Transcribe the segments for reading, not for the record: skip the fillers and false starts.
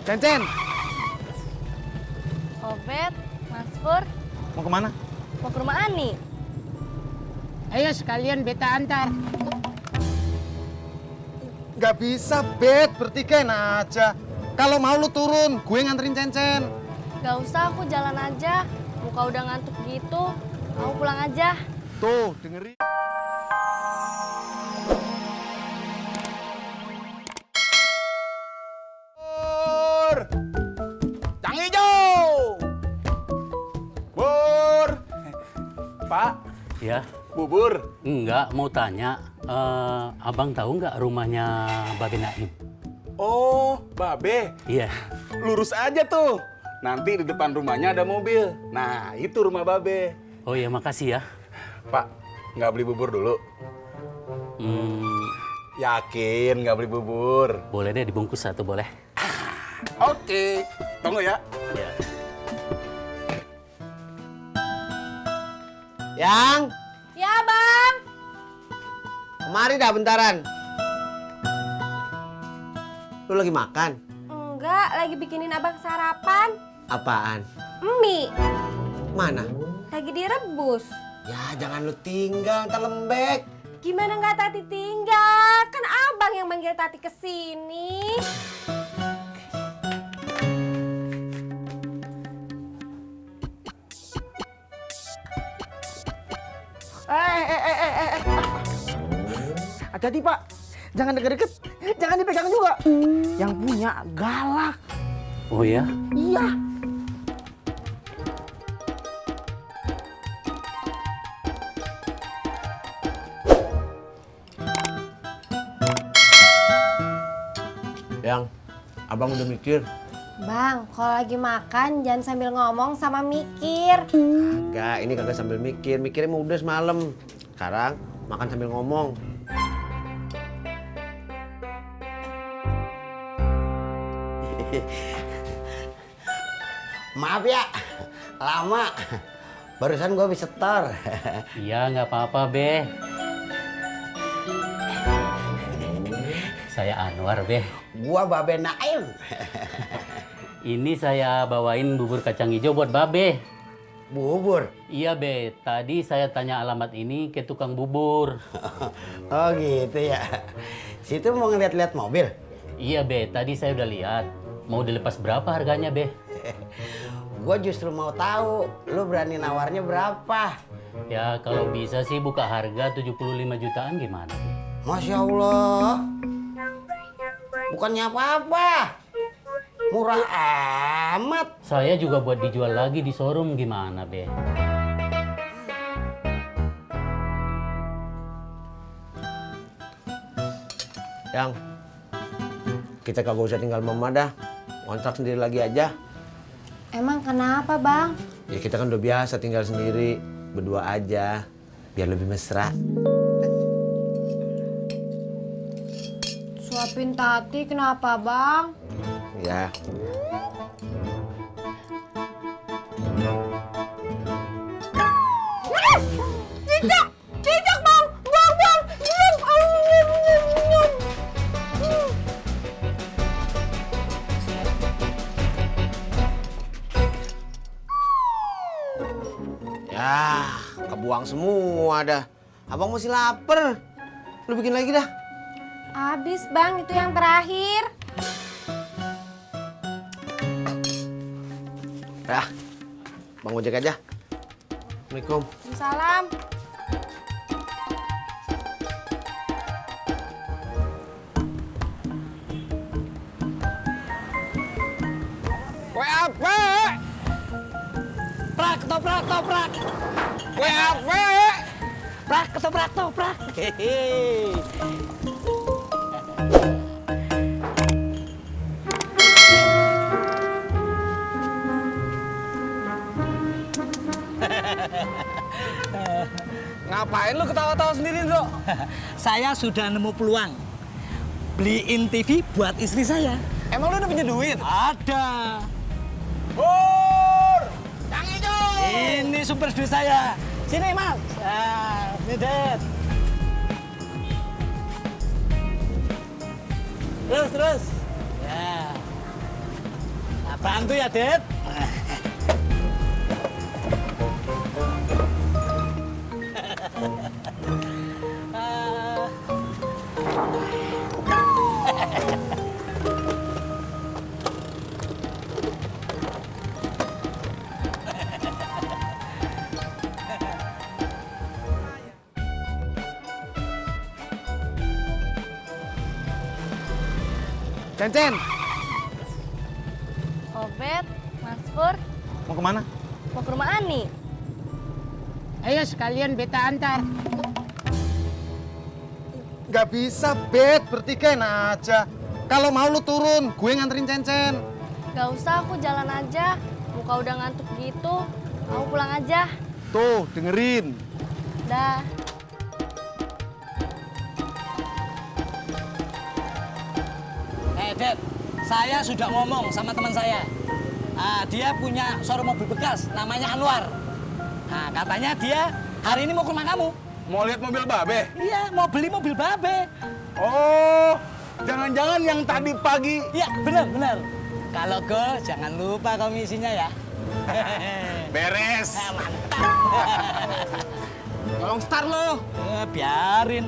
Cen. Obet, Mas Pur, Mau kemana? mau ke rumah Ani. Ayo sekalian beta antar. Gak bisa, Bet. Bertiga enak aja. Kalau mau lu turun, gue nganterin Cen. Gak usah, aku jalan aja. Muka udah ngantuk gitu. Kamu pulang aja. Tuh, dengerin. Bur! Cang hijau! Bur! Pak, Ya, bubur. enggak mau tanya, abang tahu nggak rumahnya Babe Naim? Oh, Babe, Iya. lurus aja tuh. Nanti di depan rumahnya ada mobil. Nah, itu rumah Babe. Oh ya, makasih ya. Pak, nggak beli bubur dulu? Yakin nggak beli bubur? Boleh deh dibungkus satu, boleh? Oke, tunggu ya. Ya. Yang, Ya, Bang. kemari dah bentaran. Lu lagi makan? Enggak, lagi bikinin abang sarapan. Apaan? Mie, Mana? lagi direbus. Ya jangan lu tinggal, ntar lembek. Gimana nggak Tati tinggal? Kan abang yang manggil Tati ke sini. Hati-hati Pak, jangan deket-deket, jangan dipegang juga. Yang punya galak. Oh ya? Iya. Yang, abang udah mikir. Bang, kalau lagi makan jangan sambil ngomong sama mikir. Enggak, ini kagak sambil mikir. Mikirnya mau udah semalam. Sekarang makan sambil ngomong. Maaf ya, lama. Barusan gua habis setor. Iya, nggak apa-apa, Be. Saya Anwar, Be. Gua Babe Naim. Ini saya bawain bubur kacang hijau buat Babe. Bubur. Iya, Be. Tadi saya tanya alamat ini ke tukang bubur. Oh gitu ya. Situ mau ngeliat-liat mobil. Iya, Be. Tadi saya udah lihat. Mau dilepas berapa harganya, Be? Gua justru mau tahu, lu berani nawarnya berapa? Ya, kalau bisa sih buka harga 75 jutaan gimana, Be? Masya Allah. Bukannya apa-apa. Murah amat. Saya juga buat dijual lagi di showroom gimana, Be? Yang, kita kagak usah tinggal mama dah. Kontrak sendiri lagi aja. Emang kenapa, Bang? Ya kita kan udah biasa tinggal sendiri. Berdua aja. Biar lebih mesra. Suapin Tati kenapa, Bang? Ya. Cicak! Cicak, Bang! Bang, Bang! Ya, kebuang semua dah. Abang masih lapar. Lu bikin lagi dah. Habis, Bang. Itu yang terakhir. Dah. Bang ojek aja. Assalamualaikum. Salam. WAP! Prak, ketoprak, ketoprak. WAP! Prak, ketoprak, ketoprak. Hehehe. Ngapain lu ketawa-tawa sendiri, Bro? Saya sudah nemu peluang. Beliin TV buat istri saya. Emang lu udah punya duit? Ada. Bur! Cang hijau! Ini sumber duit saya. Sini, Mas. Nah, ini, Det. Terus. Ya. Tak bantu ya, Det. Cen, Obet, Mas Pur, mau kemana? mau ke rumah Ani. Ayo sekalian beta antar. Gak bisa, Bet. Bertiga enak aja. Kalau mau lu turun, gue nganterin Cen. Gak usah, aku jalan aja. Muka udah ngantuk gitu. Kamu pulang aja. Tuh, dengerin. Dah. Det, saya sudah ngomong sama teman saya. Dia punya showroom mobil bekas, namanya Anwar. Nah, katanya dia hari ini mau ke rumah kamu. Mau lihat mobil Babe? Iya, mau beli mobil Babe. Oh, jangan-jangan yang tadi pagi. Iya, benar. Kalau go, jangan lupa komisinya ya. Beres. Mantap. Tolong start lo. Biarin.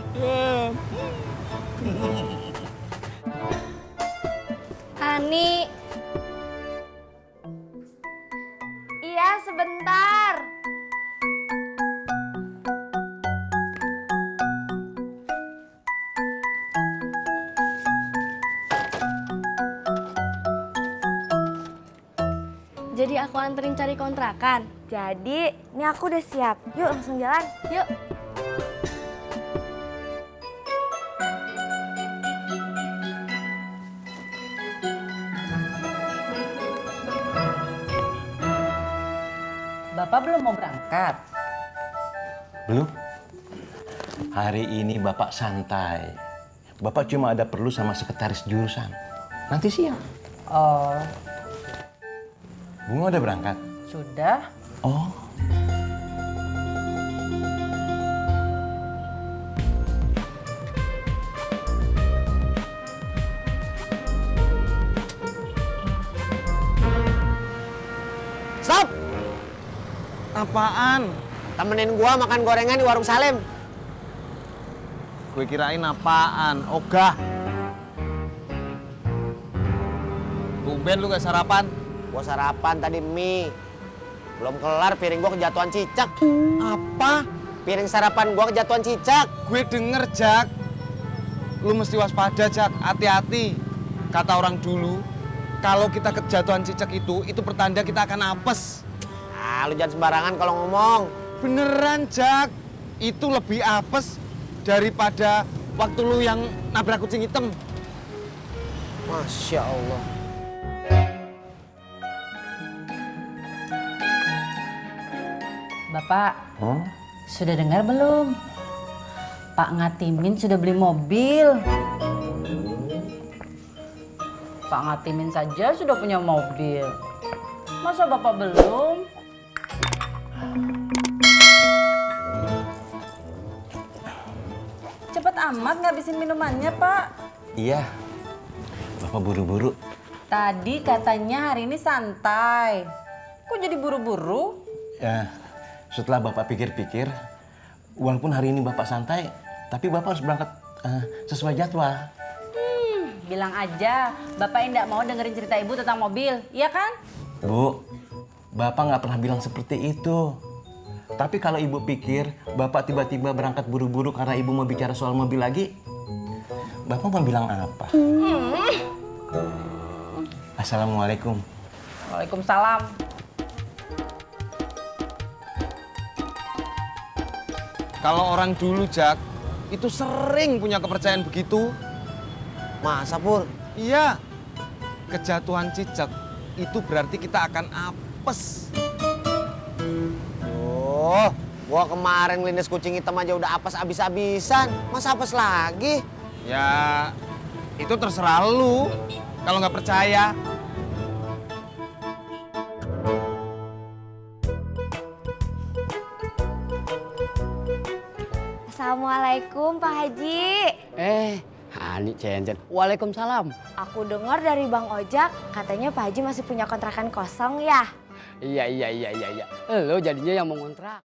Ani. Iya, sebentar. Jadi aku anterin cari kontrakan. Jadi, ini aku udah siap. Yuk langsung jalan. Yuk. Bapak belum mau berangkat? Belum. Hari ini Bapak santai. Bapak cuma ada perlu sama sekretaris jurusan. Nanti siang. Oh, Bunga udah berangkat? sudah. Oh. Stop! Apaan? Temenin gua makan gorengan di warung Salem. Gue kirain apaan? Ogah. Tumben lu gak sarapan? Gua sarapan tadi mie. Belum kelar piring gua kejatuhan cicak. Apa? Piring sarapan gua kejatuhan cicak. Gue denger, Jak. Lu mesti waspada, Jak. Hati-hati. Kata orang dulu, kalau kita kejatuhan cicak itu pertanda kita akan apes. Lu jangan sembarangan kalau ngomong. Beneran, Jak. Itu lebih apes daripada waktu lu yang nabrak kucing hitam. Masya Allah. Bapak, sudah dengar belum? Pak Ngatimin sudah beli mobil. Pak Ngatimin saja sudah punya mobil. Masa Bapak belum? Cepet amat ngabisin minumannya, Pak. Iya. Bapak buru-buru. Tadi katanya hari ini santai. Kok jadi buru-buru? Ya, setelah Bapak pikir-pikir, walaupun hari ini Bapak santai, tapi Bapak harus berangkat sesuai jadwal. Bilang aja, Bapak tidak mau dengerin cerita Ibu tentang mobil, iya kan? Bu, Bapak nggak pernah bilang seperti itu. Tapi kalau Ibu pikir Bapak tiba-tiba berangkat buru-buru karena Ibu mau bicara soal mobil lagi, Bapak mau bilang apa? Assalamualaikum. Waalaikumsalam. Kalau orang dulu, Jak, itu sering punya kepercayaan begitu. Masa, Pur? Iya. Kejatuhan cicak itu berarti kita akan apes. Oh, gua kemarin ngelindes kucing hitam aja udah apes abis-abisan. Masa apes lagi? Ya, itu terserah lu. Kalau nggak percaya. Assalamualaikum Pak Haji. Ani Cenden. Waalaikumsalam. Aku dengar dari Bang Ojak, katanya Pak Haji masih punya kontrakan kosong ya? Iya. Lo jadinya yang mau ngontrak.